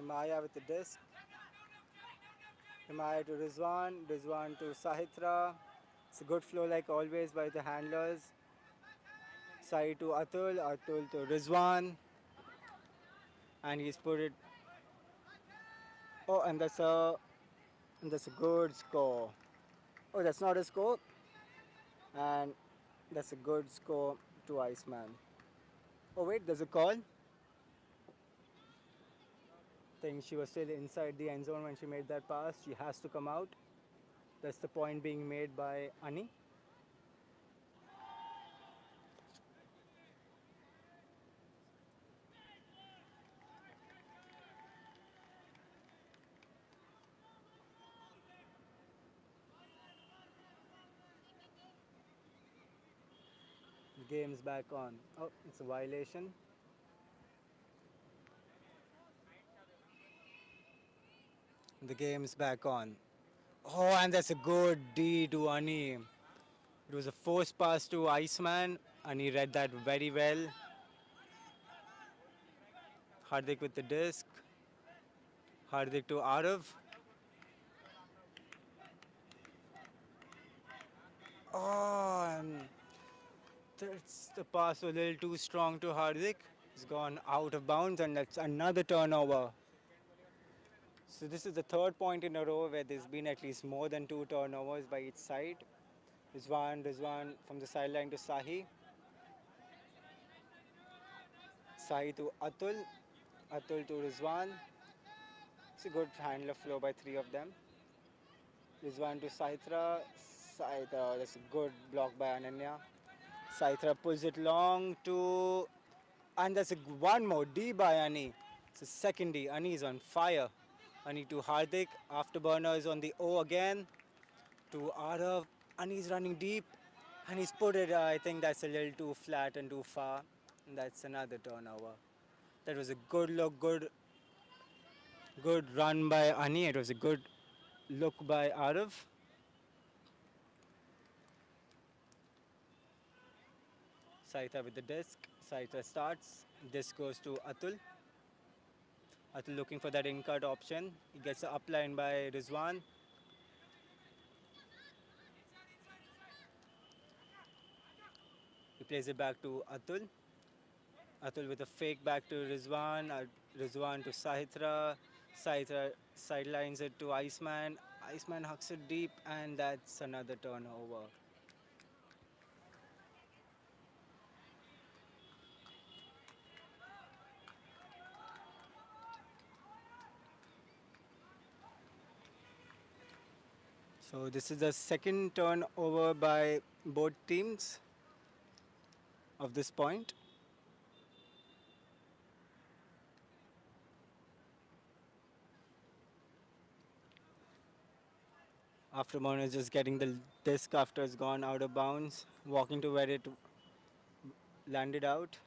Himaya with the disc. Himaya to Rizwan. Rizwan to Sahitra. It's a good flow like always by the handlers. Sai to Atul. Atul to Rizwan. And he's put it. Oh, and that's a good score. Oh, that's not a score. And that's a good score to Iceman. Oh wait, there's a call. I think she was still inside the end zone when she made that pass. She has to come out. That's the point being made by Ani. The game's back on. Oh, it's a violation. The game's back on. Oh, and that's a good D to Ani. It was a forced pass to Iceman, and he read that very well. Hardik with the disc. Hardik to Arav. Oh, and that's the pass was a little too strong to Hardik. It's gone out of bounds, and that's another turnover. So this is the third point in a row where there's been at least more than 2 turnovers by each side. Rizwan from the sideline to Sahi. Sahi to Atul. Atul to Rizwan. It's a good handler flow by 3 of them. Rizwan to Saitra. Saitra, that's a good block by Ananya. Saitra pulls it long to, and that's one more D by Ani. It's a second D. Ani is on fire. Ani to Hardik. Afterburners on the O again. To Arav. Ani is running deep. And he's put it, I think that's a little too flat and too far. And that's another turnover. That was a good look, good run by Ani. It was a good look by Arav. Saita with the disc. Saita starts. Disc goes to Atul. Atul looking for that in-cut option. He gets the upline by Rizwan. He plays it back to Atul. Atul with a fake back to Rizwan. Rizwan to Sahitra. Sahitra sidelines it to Iceman. Iceman hucks it deep, and that's another turnover. So this is the second turnover by both teams of this point. Afterburner is just getting the disc after it's gone out of bounds, walking to where it landed out.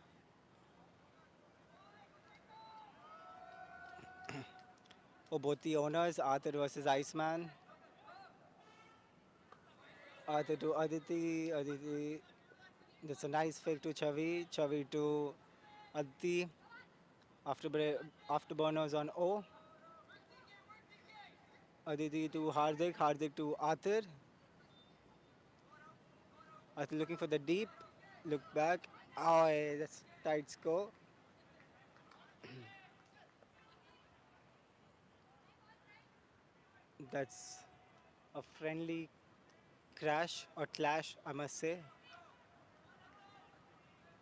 Oh, both the owners, Arthur versus Iceman. Arthur to Aditi. Aditi. That's a nice fake to Chavi. Chavi to Aditi. Afterburners on O. Aditi to Hardik. Hardik to Arthur. Arthur looking for the deep. Look back. Oh, that's tight score. That's a friendly crash or clash, I must say.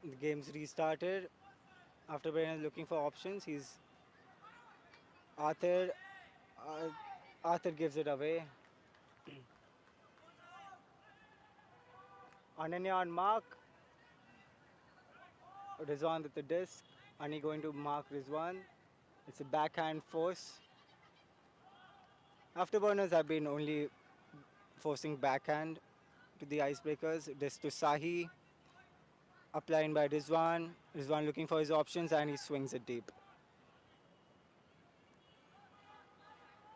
The game's restarted. After Brian is looking for options, he's Arthur. Arthur gives it away. Ananya on mark. Rizwan with the disc. Ani going to mark Rizwan. It's a backhand force. Afterburners have been only forcing backhand to the icebreakers. Disc to Sahi. Upline by Rizwan. Rizwan looking for his options, and he swings it deep.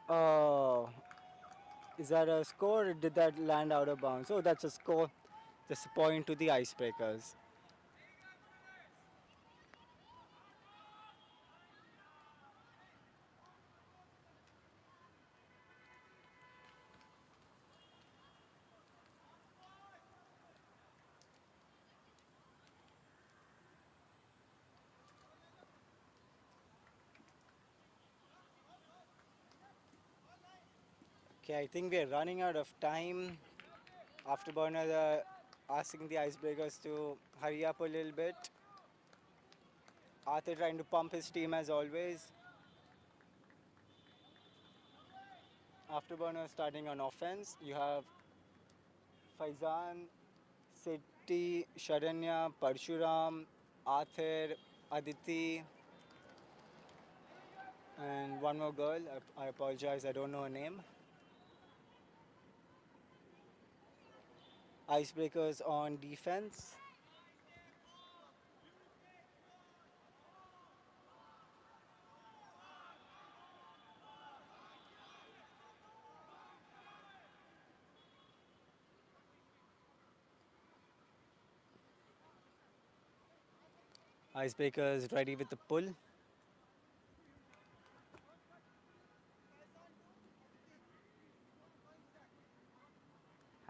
Oh, is that a score or did that land out of bounds? Oh, that's a score. That's a point to the icebreakers. Okay, I think we're running out of time. Afterburners are asking the icebreakers to hurry up a little bit. Arthur trying to pump his team as always. Afterburners starting on offense. You have Faizan, Siddhi, Sharanya, Parshuram, Arthur, Aditi, and one more girl. I apologize, I don't know her name. Icebreakers on defense. Icebreakers ready with the pull.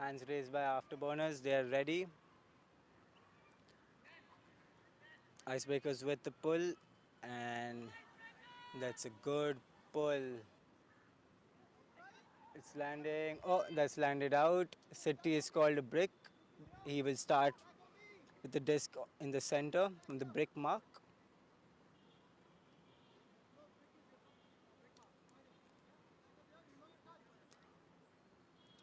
Hands raised by Afterburners, they are ready. Icebreakers with the pull, and that's a good pull. It's landing. Oh, that's landed out. City is called a brick. He will start with the disc in the center on the brick mark.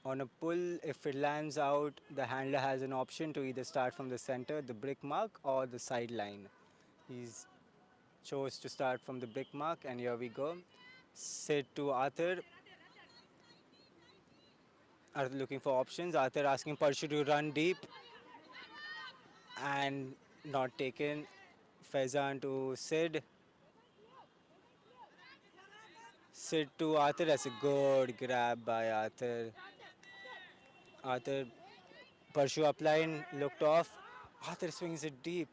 On a pull, if it lands out, the handler has an option to either start from the center, the brick mark, or the sideline. He's chose to start from the brick mark, and here we go. Sit to Arthur. Arthur looking for options. Arthur asking Parshu to run deep, and not taken. Faizan to Sid. Sid to Arthur. That's a good grab by Arthur. Arthur, Parshu upline, looked off. Arthur swings it deep.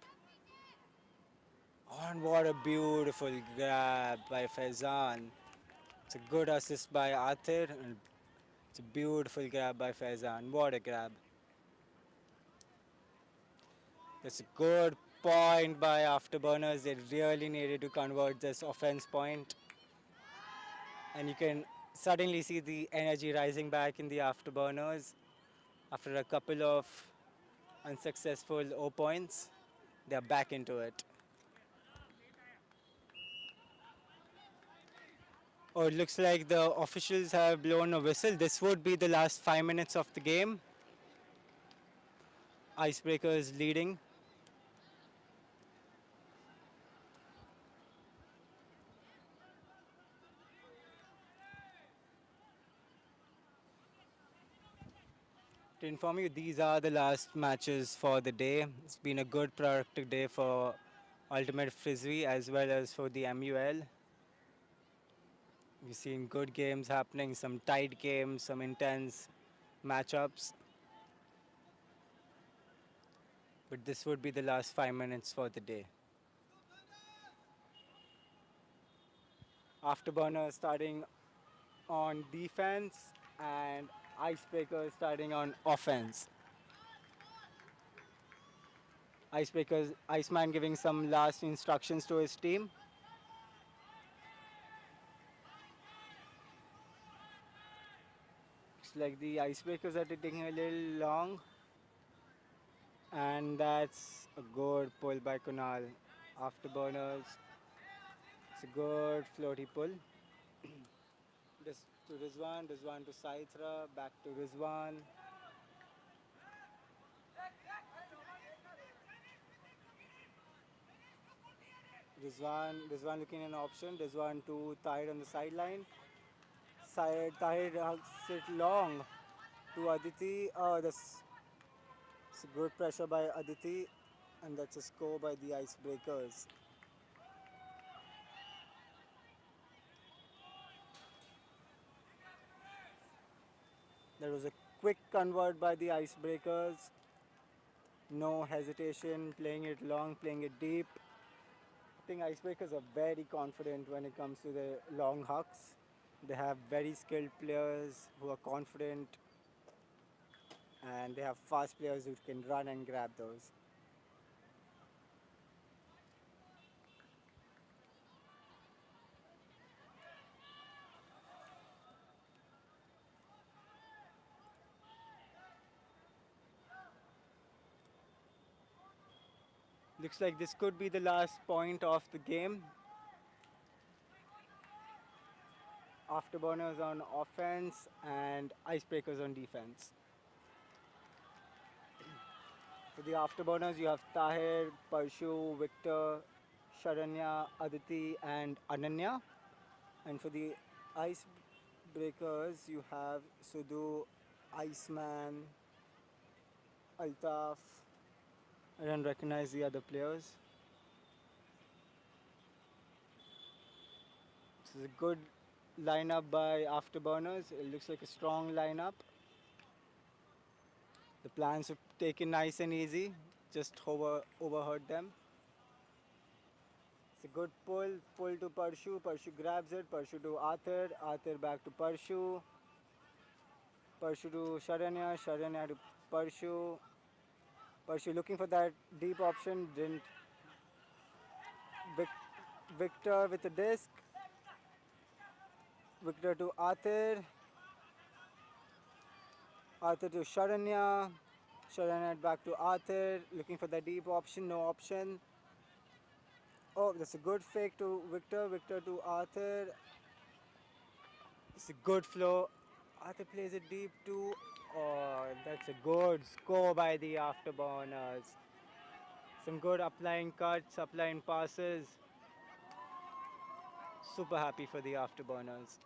Oh, and what a beautiful grab by Faizan. It's a good assist by Arthur. And it's a beautiful grab by Faizan. What a grab. It's a good point by Afterburners. They really needed to convert this offense point. And you can suddenly see the energy rising back in the Afterburners after a couple of unsuccessful O points. They're back into it. Oh, it looks like the officials have blown a whistle. This would be the last 5 minutes of the game. Icebreakers leading. To inform you, these are the last matches for the day. It's been a good productive day for Ultimate Frisbee as well as for the MUL. We've seen good games happening, some tight games, some intense matchups. But this would be the last 5 minutes for the day. Afterburner starting on defense and Icebreaker starting on offense. Icebreaker's Iceman giving some last instructions to his team. Looks like the Icebreakers are taking a little long. And that's a good pull by Kunal. Afterburners. It's a good floaty pull. This to Rizwan to Saitra, back to Rizwan. Rizwan looking at an option. Rizwan to Tahir on the sideline. Tahir hugs it long to Aditi. Oh, that's a good pressure by Aditi, and that's a score by the Icebreakers. There was a quick convert by the Icebreakers. No hesitation, playing it long, playing it deep. I think Icebreakers are very confident when it comes to the long hucks. They have very skilled players who are confident, and they have fast players who can run and grab those. Looks like this could be the last point of the game. Afterburners on offense and Icebreakers on defense. For the Afterburners, you have Tahir, Parshu, Victor, Sharanya, Aditi, and Ananya. And for the Icebreakers, you have Sudhu, Iceman, Altaf. I don't recognize the other players. This is a good lineup by Afterburners. It looks like a strong lineup. The plans are taken nice and easy. Just overheard them. It's a good pull to Parshu. Parshu grabs it. Parshu to Arthur. Arthur back to Parshu. Parshu to Sharanya. Sharanya to Parshu. Parshu looking for that deep option. Didn't. Victor with the disc. Victor to Arthur. Arthur to Sharanya. Sharanya back to Arthur. Looking for the deep option. No option. Oh, that's a good fake to Victor. Victor to Arthur. It's a good flow. Arthur plays it deep too. Oh, that's a good score by the Afterburners. Some good upline cuts, upline passes. Super happy for the Afterburners.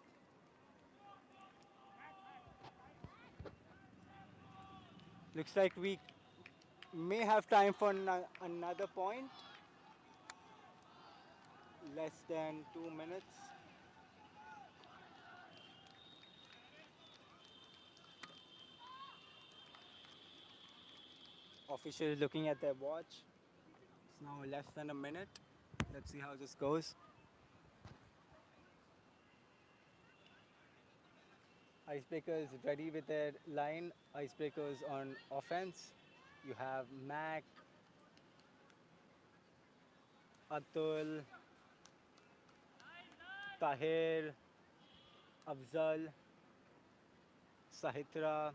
Looks like we may have time for another point. Less than 2 minutes. Officials looking at their watch. It's now less than a minute. Let's see how this goes. Icebreakers ready with their line. Icebreakers on offense. You have Mac, Atul, Tahir, Afzal, Sahitra,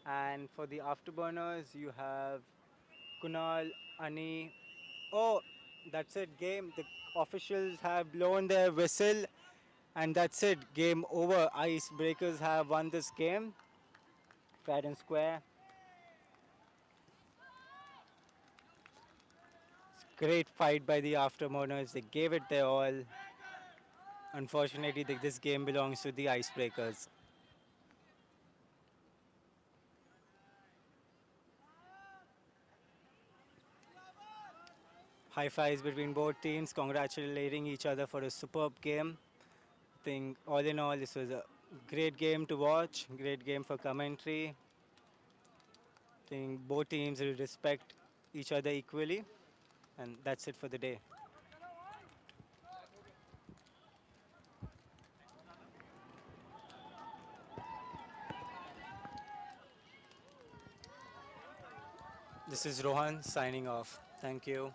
and for the Afterburners you have Kunal, Ani. Oh, that's it, game. The officials have blown their whistle, and that's it, game over. Icebreakers have won this game, fair and square. It's a great fight by the Afterburners. They gave it their all. Unfortunately, this game belongs to the Icebreakers. High fives between both teams, congratulating each other for a superb game. I think all in all, this was a great game to watch, great game for commentary. I think both teams will respect each other equally, and that's it for the day. This is Rohan signing off. Thank you.